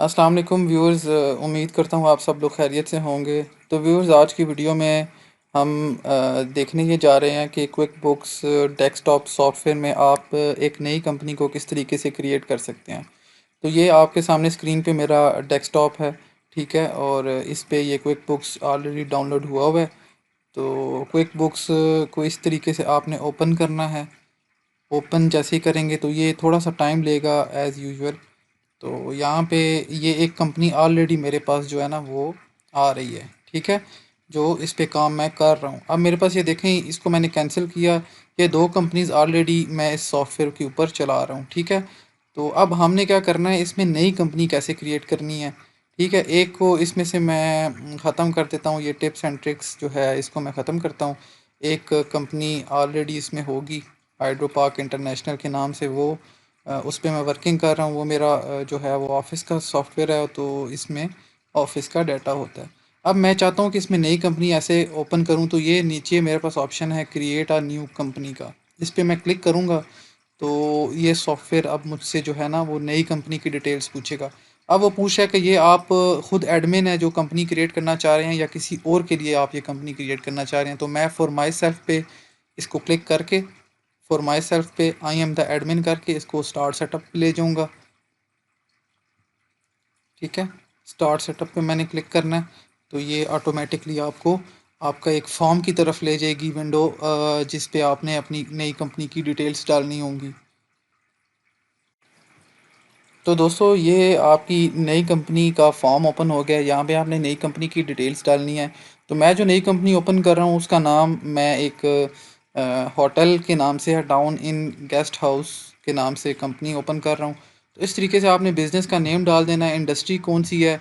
अस्सलाम वालेकुम व्यूअर्स। उम्मीद करता हूँ आप सब लोग खैरियत से होंगे। तो व्यूअर्स, आज की वीडियो में हम देखने ये जा रहे हैं कि क्विक बुक्स डेस्कटॉप सॉफ्टवेयर में आप एक नई कंपनी को किस तरीके से क्रिएट कर सकते हैं। तो ये आपके सामने स्क्रीन पे मेरा डेस्कटॉप है, ठीक है, और इस पे ये क्विक बुक्स ऑलरेडी डाउनलोड हुआ है। तो क्विक बुक्स को इस तरीके से आपने ओपन करना है। ओपन जैसे ही करेंगे तो ये थोड़ा सा टाइम लेगा एज़ यूजुअल। तो यहाँ पे ये एक कंपनी ऑलरेडी मेरे पास जो है ना वो आ रही है, ठीक है, जो इस पे काम मैं कर रहा हूँ। अब मेरे पास ये देखें, इसको मैंने कैंसिल किया। ये दो कंपनीज ऑलरेडी मैं इस सॉफ्टवेयर के ऊपर चला रहा हूँ, ठीक है। तो अब हमने क्या करना है, इसमें नई कंपनी कैसे क्रिएट करनी है, ठीक है। एक को इसमें से मैं ख़त्म कर देता हूँ, ये टिप्स एंड ट्रिक्स जो है इसको मैं ख़त्म करता हूँ। एक कंपनी ऑलरेडी इसमें होगी, हाइड्रो पार्क इंटरनेशनल के नाम से, वो उस पे मैं वर्किंग कर रहा हूँ। वो मेरा जो है वो ऑफिस का सॉफ्टवेयर है, तो इसमें ऑफिस का डाटा होता है। अब मैं चाहता हूँ कि इसमें नई कंपनी ऐसे ओपन करूँ, तो ये नीचे मेरे पास ऑप्शन है क्रिएट अ न्यू कंपनी का। इस पे मैं क्लिक करूँगा तो ये सॉफ्टवेयर अब मुझसे जो है ना वो नई कंपनी की डिटेल्स पूछेगा। अब वो पूछ रहा है कि ये आप खुद एडमिन है जो कंपनी क्रिएट करना चाह रहे हैं या किसी और के लिए आप ये कंपनी क्रिएट करना चाह रहे हैं। तो मैं फॉर माई सेल्फ पे इसको क्लिक करके, फॉर माई सेल्फ पे आई एम द एडमिन करके इसको स्टार्ट सेटअप पे ले जाऊँगा, ठीक है। स्टार्ट सेटअप पे मैंने क्लिक करना है तो ये ऑटोमेटिकली आपको आपका एक फॉर्म की तरफ ले जाएगी विंडो, जिस पे आपने अपनी नई कंपनी की डिटेल्स डालनी होंगी। तो दोस्तों, ये आपकी नई कंपनी का फॉर्म ओपन हो गया है। यहाँ पे आपने नई कंपनी की डिटेल्स डालनी है। तो मैं जो नई कंपनी ओपन कर रहा हूँ उसका नाम मैं एक होटल के नाम से है, टाउन इन गेस्ट हाउस के नाम से कंपनी ओपन कर रहा हूँ। तो इस तरीके से आपने बिज़नेस का नेम डाल देना है, इंडस्ट्री कौन सी है।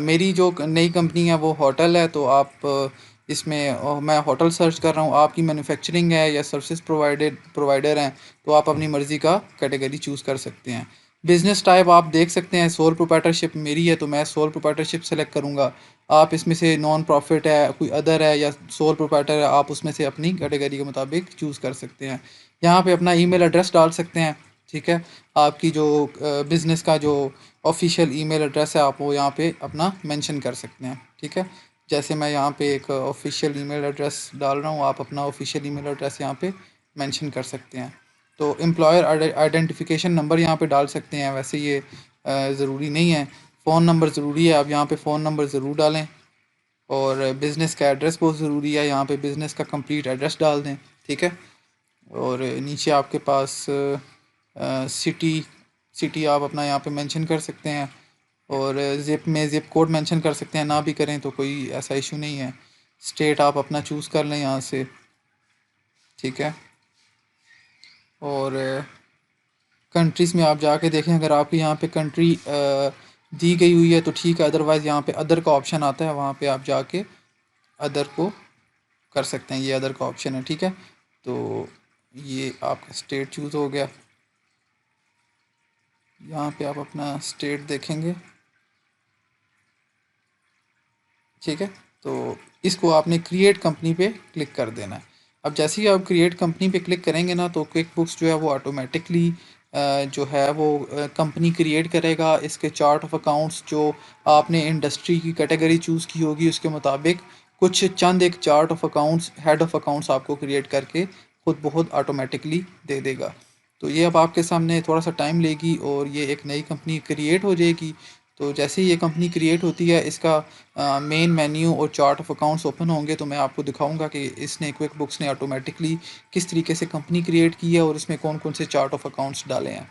मेरी जो नई कंपनी है वो होटल है, तो आप इसमें मैं होटल सर्च कर रहा हूँ। आपकी मैन्युफैक्चरिंग है या सर्विस प्रोवाइडर हैं, तो आप अपनी मर्ज़ी का कैटेगरी चूज़ कर सकते हैं। बिज़नेस टाइप आप देख सकते हैं, सोल प्रोप्राइटरशिप मेरी है तो मैं सोल प्रोप्राइटरशिप सेलेक्ट करूँगा। आप इसमें से नॉन प्रॉफिट है, कोई अदर है या सोल प्रोप्राइटर है, आप उसमें से अपनी कैटेगरी के मुताबिक चूज़ कर सकते हैं। यहाँ पे अपना ईमेल एड्रेस डाल सकते हैं, ठीक है। आपकी जो बिज़नेस का जो ऑफिशियल ईमेल एड्रेस है आप वो यहाँ पे अपना मेंशन कर सकते हैं, ठीक है। जैसे मैं यहाँ पे एक ऑफिशियल ईमेल एड्रेस डाल रहा हूँ, आप अपना ऑफिशियल ईमेल एड्रेस यहाँ पे मेंशन कर सकते हैं। तो एम्प्लॉयर आइडेंटिफिकेशन नंबर यहाँ पे डाल सकते हैं। वैसे ये ज़रूरी नहीं है। फ़ोन नंबर ज़रूरी है, आप यहाँ पे फ़ोन नंबर ज़रूर डालें। और बिज़नेस का एड्रेस बहुत ज़रूरी है, यहाँ पे बिज़नेस का कंप्लीट एड्रेस डाल दें, ठीक है। और नीचे आपके पास सिटी सिटी आप अपना यहाँ पे मेंशन कर सकते हैं। और ज़िप में ज़िप कोड मेंशन कर सकते हैं, ना भी करें तो कोई ऐसा इशू नहीं है। स्टेट आप अपना चूज़ कर लें यहाँ से, ठीक है। और कंट्रीज़ में आप जाके देखें, अगर आपके यहाँ पे कंट्री दी गई हुई है तो ठीक है, अदरवाइज़ यहाँ पे अदर का ऑप्शन आता है, वहाँ पे आप जाके अदर को कर सकते हैं। ये अदर का ऑप्शन है, ठीक है। तो ये आपका स्टेट चूज़ हो गया। यहाँ पे आप अपना स्टेट देखेंगे, ठीक है। तो इसको आपने क्रिएट कंपनी पे क्लिक कर देना है। अब जैसे ही आप क्रिएट कंपनी पे क्लिक करेंगे ना, तो क्विक बुक्स जो है वो ऑटोमेटिकली जो है वो कंपनी क्रिएट करेगा। इसके चार्ट ऑफ अकाउंट्स जो आपने इंडस्ट्री की कैटेगरी चूज़ की होगी उसके मुताबिक कुछ चंद एक chart of accounts, head of accounts आपको क्रिएट करके खुद बहुत ऑटोमेटिकली दे देगा। तो ये अब आपके सामने थोड़ा सा टाइम लेगी और ये एक नई कंपनी क्रिएट हो जाएगी। तो जैसे ही ये कंपनी क्रिएट होती है, इसका मेन मेन्यू और चार्ट ऑफ अकाउंट्स ओपन होंगे, तो मैं आपको दिखाऊंगा कि इसने क्विक बुक्स ने ऑटोमेटिकली किस तरीके से कंपनी क्रिएट की है और इसमें कौन कौन से चार्ट ऑफ अकाउंट्स डाले हैं।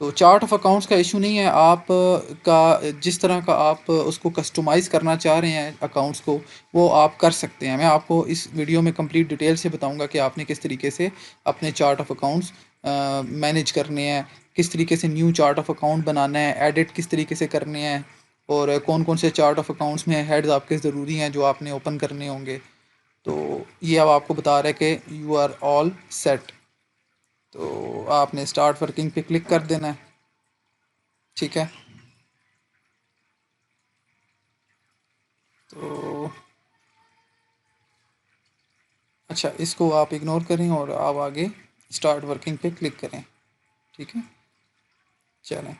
तो चार्ट ऑफ अकाउंट्स का इशू नहीं है, आप का जिस तरह का आप उसको कस्टमाइज़ करना चाह रहे हैं अकाउंट्स को, वो आप कर सकते हैं। मैं आपको इस वीडियो में कंप्लीट डिटेल से बताऊंगा कि आपने किस तरीके से अपने चार्ट ऑफ अकाउंट्स मैनेज करने हैं, किस तरीके से न्यू चार्ट ऑफ अकाउंट बनाना है, एडिट किस तरीके से करने हैं, और कौन कौन से चार्ट ऑफ अकाउंट्स में हेड्स आपके ज़रूरी हैं जो आपने ओपन करने होंगे। तो ये अब आपको बता रहा है कि यू आर ऑल सेट। तो आपने स्टार्ट वर्किंग पे क्लिक कर देना है, ठीक है। तो अच्छा, इसको आप इग्नोर करें और आप आगे स्टार्ट वर्किंग पे क्लिक करें, ठीक है। चलें,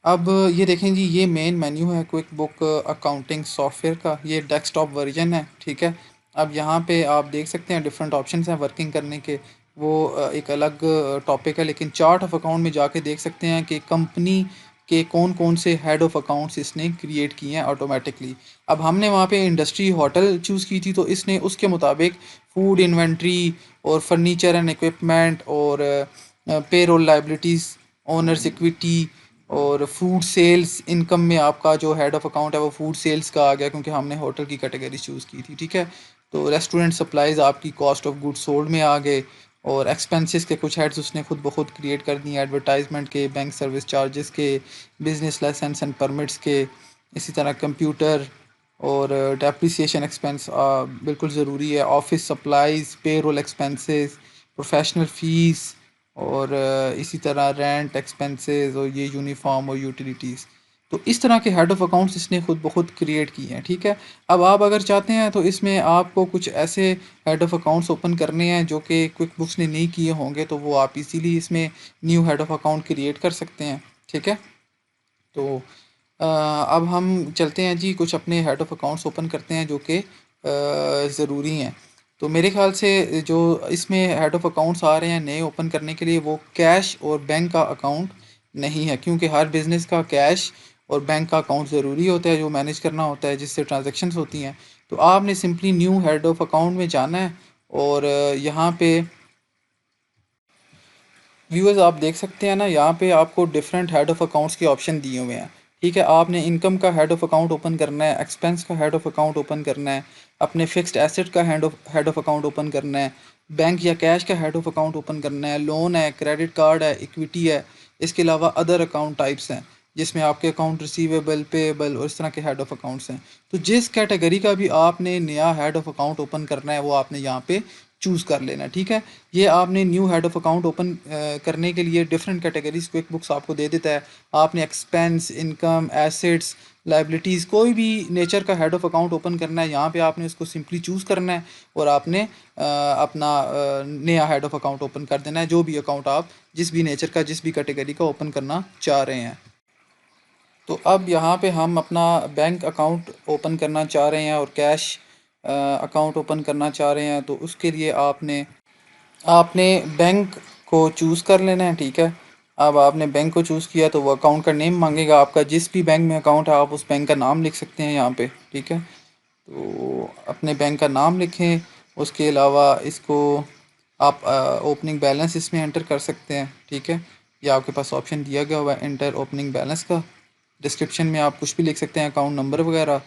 अब ये देखें जी, ये मेन मेन्यू है क्विक बुक अकाउंटिंग सॉफ्टवेयर का, ये डेस्कटॉप वर्जन है, ठीक है। अब यहाँ पे आप देख सकते हैं डिफरेंट ऑप्शंस हैं वर्किंग करने के। वो एक अलग टॉपिक है, लेकिन चार्ट ऑफ अकाउंट में जाके देख सकते हैं कि कंपनी के कौन कौन से हेड ऑफ अकाउंट्स इसने क्रिएट किए हैं ऑटोमेटिकली। अब हमने वहाँ पे इंडस्ट्री होटल चूज़ की थी, तो इसने उसके मुताबिक फूड इन्वेंट्री और फर्नीचर एंड इक्विपमेंट और पेरोल लाइबिलिटीज़, ओनर्स इक्विटी और फूड सेल्स इनकम में आपका जो हेड ऑफ अकाउंट है वो फूड सेल्स का आ गया, क्योंकि हमने होटल की कैटेगरी चूज़ की थी, ठीक है। तो रेस्टोरेंट सप्लाइज आपकी कॉस्ट ऑफ गुड सोल्ड में आ गए, और एक्सपेंसेस के कुछ हेड्स उसने खुद ब खुद क्रिएट कर दिए, एडवर्टाइजमेंट के, बैंक सर्विस चार्जेस के, बिजनेस लाइसेंस एंड परमिट्स के, इसी तरह कंप्यूटर और डेप्रिसिएशन एक्सपेंस बिल्कुल ज़रूरी है, office supplies, payroll expenses, professional fees और इसी तरह रेंट एक्सपेंसेस और ये यूनिफॉर्म और यूटिलिटीज़। तो इस तरह के हेड ऑफ़ अकाउंट्स इसने खुद ब खुद क्रिएट किए हैं, ठीक है। अब आप अगर चाहते हैं तो इसमें आपको कुछ ऐसे हेड ऑफ़ अकाउंट्स ओपन करने हैं जो कि क्विक बुक्स ने नहीं किए होंगे, तो वो आप इजीली इसमें new head of account create कर सकते हैं, ठीक है। तो अब हम चलते हैं जी, कुछ अपने हेड ऑफ़ अकाउंट्स ओपन करते हैं जो कि ज़रूरी हैं। तो मेरे ख़्याल से जो इसमें हेड ऑफ़ अकाउंट्स आ रहे हैं नए ओपन करने के लिए, वो कैश और बैंक का अकाउंट नहीं है, क्योंकि हर बिज़नेस का कैश और बैंक का अकाउंट ज़रूरी होता है जो मैनेज करना होता है, जिससे ट्रांजैक्शंस होती हैं। तो आपने simply new head of account में जाना है, और यहाँ पे व्यूअर्स आप देख सकते हैं ना, यहाँ पे आपको डिफरेंट हेड ऑफ़ अकाउंट्स के ऑप्शन दिए हुए हैं, ठीक है। आपने इनकम का हेड ऑफ़ अकाउंट ओपन करना है, एक्सपेंस का हेड ऑफ़ अकाउंट ओपन करना है, अपने फिक्स्ड एसेट का हेड ऑफ़ अकाउंट ओपन करना है, बैंक या कैश का हेड ऑफ़ अकाउंट ओपन करना है, लोन है, क्रेडिट कार्ड है, इक्विटी है। इसके अलावा अदर अकाउंट टाइप्स हैं, जिसमें आपके अकाउंट रिसीवेबल, पेएबल और इस तरह के हेड ऑफ़ अकाउंट्स हैं। तो जिस कैटेगरी का भी आपने नया हेड ऑफ़ अकाउंट ओपन करना है, वो आपने यहाँ पे चूज़ कर लेना, ठीक है। ये आपने new head of account open करने के लिए डिफरेंट कैटेगरीज क्विक बुक्स आपको दे देता है। आपने एक्सपेंस, इनकम, एसेट्स, लाइबिलिटीज़, कोई भी नेचर का हेड ऑफ़ अकाउंट ओपन करना है, यहाँ पे आपने उसको सिंपली चूज़ करना है, और आपने अपना नया हेड ऑफ़ अकाउंट ओपन कर देना है, जो भी अकाउंट आप जिस भी नेचर का, जिस भी कैटेगरी का ओपन करना चाह रहे हैं। तो अब यहाँ पे हम अपना बैंक अकाउंट ओपन करना चाह रहे हैं और कैश अकाउंट ओपन करना चाह रहे हैं, तो उसके लिए आपने आपने बैंक को चूज़ कर लेना है, ठीक है। अब आपने बैंक को चूज़ किया तो वो अकाउंट का नेम मांगेगा, आपका जिस भी बैंक में अकाउंट है आप उस बैंक का नाम लिख सकते हैं यहाँ पे, ठीक है। तो अपने बैंक का नाम लिखें। उसके अलावा इसको आप ओपनिंग बैलेंस इसमें एंटर कर सकते हैं, ठीक है। या आपके पास ऑप्शन दिया गया हुआ है एंटर ओपनिंग बैलेंस का। डिस्क्रिप्शन में आप कुछ भी लिख सकते हैं, अकाउंट नंबर वगैरह,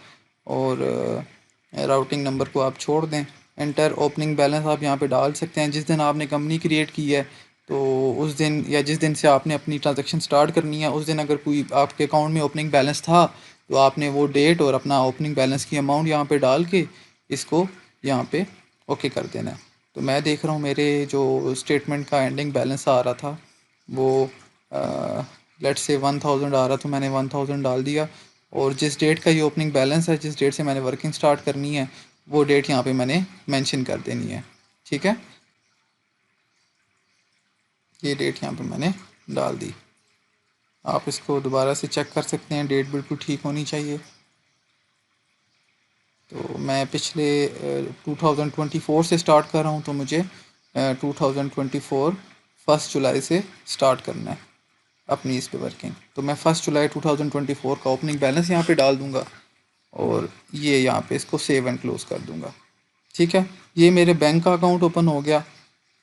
और राउटिंग नंबर को आप छोड़ दें। एंटर ओपनिंग बैलेंस आप यहाँ पे डाल सकते हैं। जिस दिन आपने कंपनी क्रिएट की है, तो उस दिन या जिस दिन से आपने अपनी ट्रांजैक्शन स्टार्ट करनी है, उस दिन अगर कोई आपके अकाउंट में ओपनिंग बैलेंस था, तो आपने वो डेट और अपना ओपनिंग बैलेंस की अमाउंट यहाँ पे डाल के इसको यहाँ पे ओके कर देना है। तो मैं देख रहा हूँ मेरे जो स्टेटमेंट का एंडिंग बैलेंस आ रहा था वो लेट्स से 1000 आ रहा, तो मैंने 1000 डाल दिया, और जिस डेट का ये ओपनिंग बैलेंस है, जिस डेट से मैंने वर्किंग स्टार्ट करनी है, वो डेट यहाँ पे मैंने मेंशन कर देनी है, ठीक है। ये डेट यहाँ पे मैंने डाल दी। आप इसको दोबारा से चेक कर सकते हैं, डेट बिल्कुल ठीक होनी चाहिए। तो मैं पिछले 2024 से स्टार्ट कर रहा हूँ, तो मुझे 2024 फर्स्ट जुलाई से स्टार्ट करना है अपनी इस पे वर्किंग। तो मैं 1 जुलाई 2024 का ओपनिंग बैलेंस यहाँ पे डाल दूँगा, और ये यहाँ पे इसको सेव एंड क्लोज़ कर दूँगा, ठीक है। ये मेरे बैंक का अकाउंट ओपन हो गया।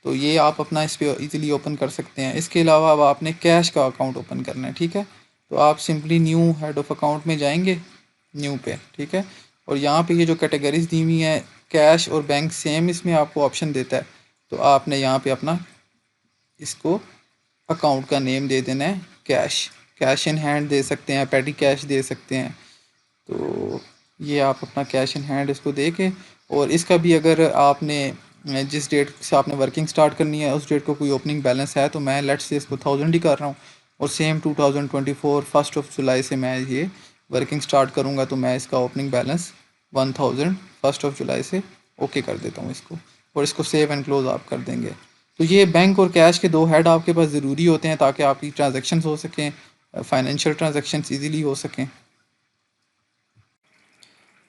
तो ये आप अपना इस पे इजीली ओपन कर सकते हैं। इसके अलावा अब आपने कैश का अकाउंट ओपन करना है, ठीक है। तो आप simply new head of account में जाएंगे, न्यू पे, ठीक है। और यहाँ पे ये जो कैटेगरीज दी हुई हैं, कैश और बैंक सेम इसमें आपको ऑप्शन देता है। तो आपने यहाँ पे अपना इसको अकाउंट का नेम दे देना है कैश। कैश इन हैंड दे सकते हैं, पेटी कैश दे सकते हैं। तो ये आप अपना कैश इन हैंड इसको दे के, और इसका भी अगर आपने जिस डेट से आपने वर्किंग स्टार्ट करनी है उस डेट को कोई ओपनिंग बैलेंस है, तो मैं लेट्स से इसको 1000 ही कर रहा हूँ, और सेम 2024 1 जुलाई से मैं ये वर्किंग स्टार्ट करूँगा, तो मैं इसका ओपनिंग बैलेंस 1000 1 जुलाई से ओके कर देता हूँ इसको, और इसको सेव एंड क्लोज आप कर देंगे। तो ये बैंक और कैश के दो हेड आपके पास ज़रूरी होते हैं ताकि आपकी ट्रांजेक्शन्स हो सकें, फाइनेंशियल ट्रांजैक्शंस इजीली हो सकें।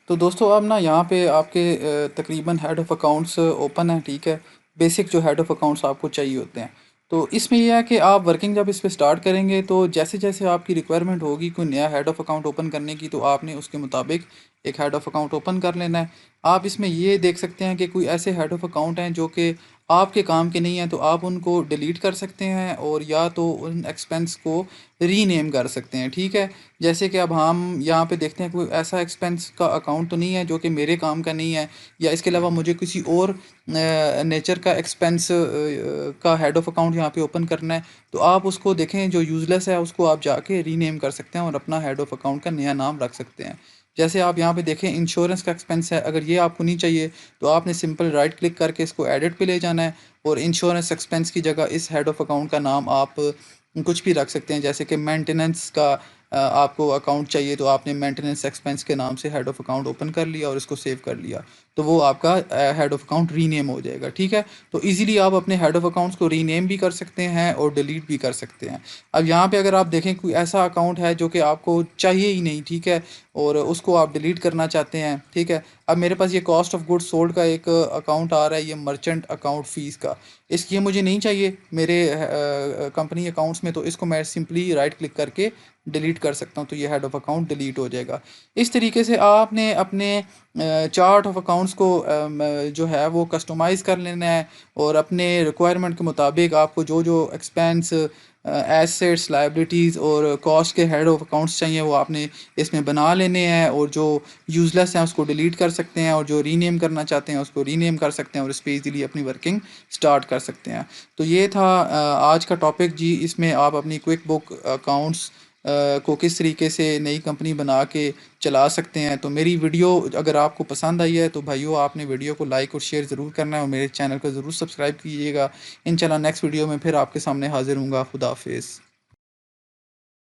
तो दोस्तों अब ना यहाँ पे आपके तकरीबन हेड ऑफ़ अकाउंट्स ओपन है, ठीक है। बेसिक जो हेड ऑफ़ अकाउंट्स आपको चाहिए होते हैं। तो इसमें यह है कि आप वर्किंग जब इस पे स्टार्ट करेंगे तो जैसे जैसे आपकी रिक्वायरमेंट होगी कोई नया हेड ऑफ़ अकाउंट ओपन करने की, तो आपने उसके मुताबिक एक हेड ऑफ़ अकाउंट ओपन कर लेना है। आप इसमें ये देख सकते हैं कि कोई ऐसे हेड ऑफ़ अकाउंट हैं जो कि आपके काम के नहीं हैं, तो आप उनको डिलीट कर सकते हैं और या तो उन एक्सपेंस को रीनेम कर सकते हैं, ठीक है। जैसे कि अब हम यहाँ पे देखते हैं कोई ऐसा एक्सपेंस का अकाउंट तो नहीं है जो कि मेरे काम का नहीं है, या इसके अलावा मुझे किसी और नेचर का एक्सपेंस का हेड ऑफ अकाउंट यहाँ पे ओपन करना है। तो आप उसको देखें जो यूज़लेस है उसको आप जाके रीनेम कर सकते हैं और अपना हेड ऑफ अकाउंट का नया नाम रख सकते हैं। जैसे आप यहाँ पे देखें इंश्योरेंस का एक्सपेंस है, अगर ये आपको नहीं चाहिए तो आपने सिंपल राइट क्लिक करके इसको एडिट पे ले जाना है और इंश्योरेंस एक्सपेंस की जगह इस हेड ऑफ अकाउंट का नाम आप कुछ भी रख सकते हैं। जैसे कि मेंटेनेंस का आपको अकाउंट चाहिए तो आपने मेंटेनेंस एक्सपेंस के नाम से हेड ऑफ अकाउंट ओपन कर लिया और इसको सेव कर लिया, तो वो आपका हेड ऑफ अकाउंट रीनेम हो जाएगा, ठीक है। तो इजीली आप अपने हेड ऑफ अकाउंट्स को रीनेम भी कर सकते हैं और डिलीट भी कर सकते हैं। अब यहाँ पे अगर आप देखें कोई ऐसा अकाउंट है जो कि आपको चाहिए ही नहीं, ठीक है, और उसको आप डिलीट करना चाहते हैं, ठीक है। अब मेरे पास ये कॉस्ट ऑफ गुड्स सोल्ड का एक अकाउंट आ रहा है, ये मर्चेंट अकाउंट फ़ीस का। ये मुझे नहीं चाहिए मेरे कंपनी अकाउंट्स में, तो इसको मैं सिंपली राइट क्लिक करके डिलीट कर सकता हूँ, तो ये हेड ऑफ़ अकाउंट डिलीट हो जाएगा। इस तरीके से आपने अपने चार्ट ऑफ अकाउंट्स को जो है वो कस्टमाइज़ कर लेना है और अपने रिक्वायरमेंट के मुताबिक आपको जो जो एक्सपेंस, एसेट्स, लायबिलिटीज़ और कॉस्ट के हेड ऑफ अकाउंट्स चाहिए वो आपने इसमें बना लेने हैं, और जो यूज़लेस हैं उसको डिलीट कर सकते हैं और जो रीनेम करना चाहते हैं उसको रीनेम कर सकते हैं और इस पे ईज़िली अपनी वर्किंग स्टार्ट कर सकते हैं। तो ये था आज का टॉपिक जी। इसमें आप अपनी क्विक बुक अकाउंट्स को किस तरीके से नई कंपनी बना के चला सकते हैं। तो मेरी वीडियो अगर आपको पसंद आई है तो भाइयों आपने वीडियो को लाइक और शेयर ज़रूर करना है और मेरे चैनल को ज़रूर सब्सक्राइब कीजिएगा। इंशाल्लाह नेक्स्ट वीडियो में फिर आपके सामने हाज़िर हूँगा। खुदा हाफिज़।